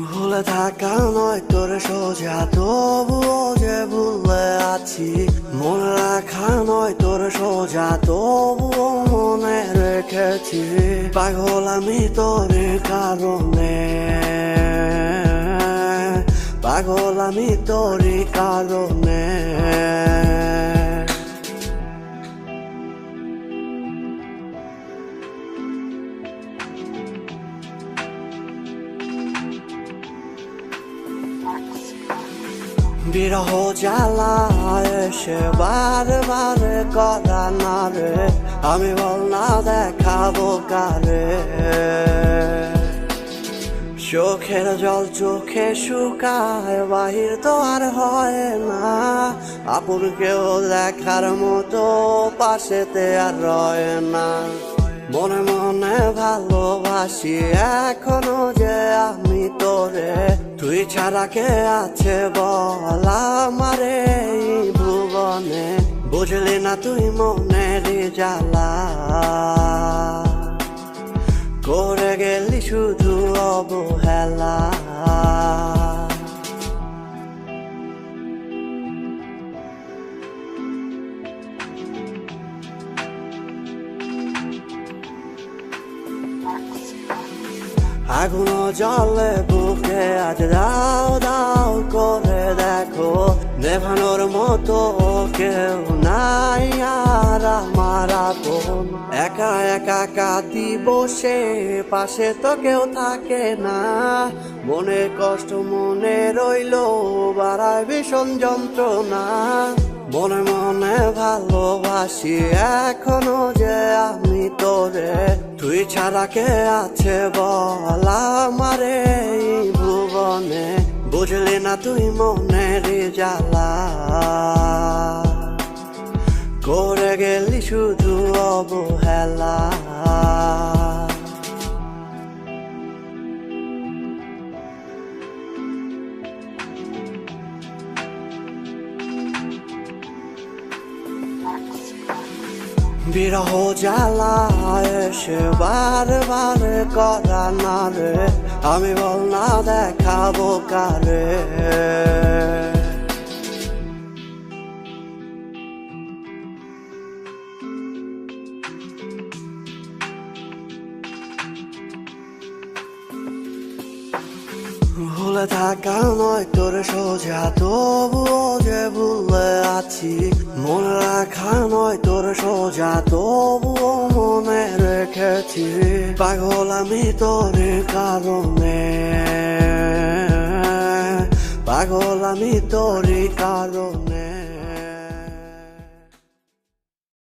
ভুলে থাকা নয় তোর সোজা, তবুও যে ভুলে আছি। মনে রাখা নয় তোর সোজা, তবুও মনে রেখেছি। পাগল আমি তোর কারণে, পাগল আমি তোর কারণে। বিরহ জ্বালা এসে বারে বারে করা না রে, আমি বল না দেখাবো কারে। চোখের জল চোখে শুকায়, বাহির তো আর হয় না। আপন কেউ দেখার মতো পাশেতে আর রয় না। মনে মনে ভালোবাসি এখনো যে আমি তোরে, তুই ছাড়া কে আছে বল আমারে এই ভুবনে। বুঝলি না তুই মনের জ্বালা, করে গেলি শুধু অবহেলা। আগুন জলে বুকে আজ দাও দাও করে দেখো, নেভানোর মতো কেউ নাই আর আমার আপন। একা একা কাঁদি বসে, পাশে তো কেউ থাকে না। মনে কষ্ট মনে রইল, বাড়ায় ভীষণ যন্ত্রণা। মনে মনে ভালোবাসি এখনো যে আমি তোরে, তুই ছাড়া কে আছে বল আমারে এই ভুবনে। বুঝলি না তুই মনের জ্বালা, করে গেলি শুধু অবহেলা। বিরহ জ্বালা এসে বারে বারে করা না রে, আমি বল না দেখাবো কারে। ভুলে থাকা নয় তোর সোজা, তবুও যে ভুলে আছি। মনে রাখা নয় তোর সোজা, তবুও মনে রেখেছি। পাগল আমি তোর কারণে, পাগল আমি তোর কারণে।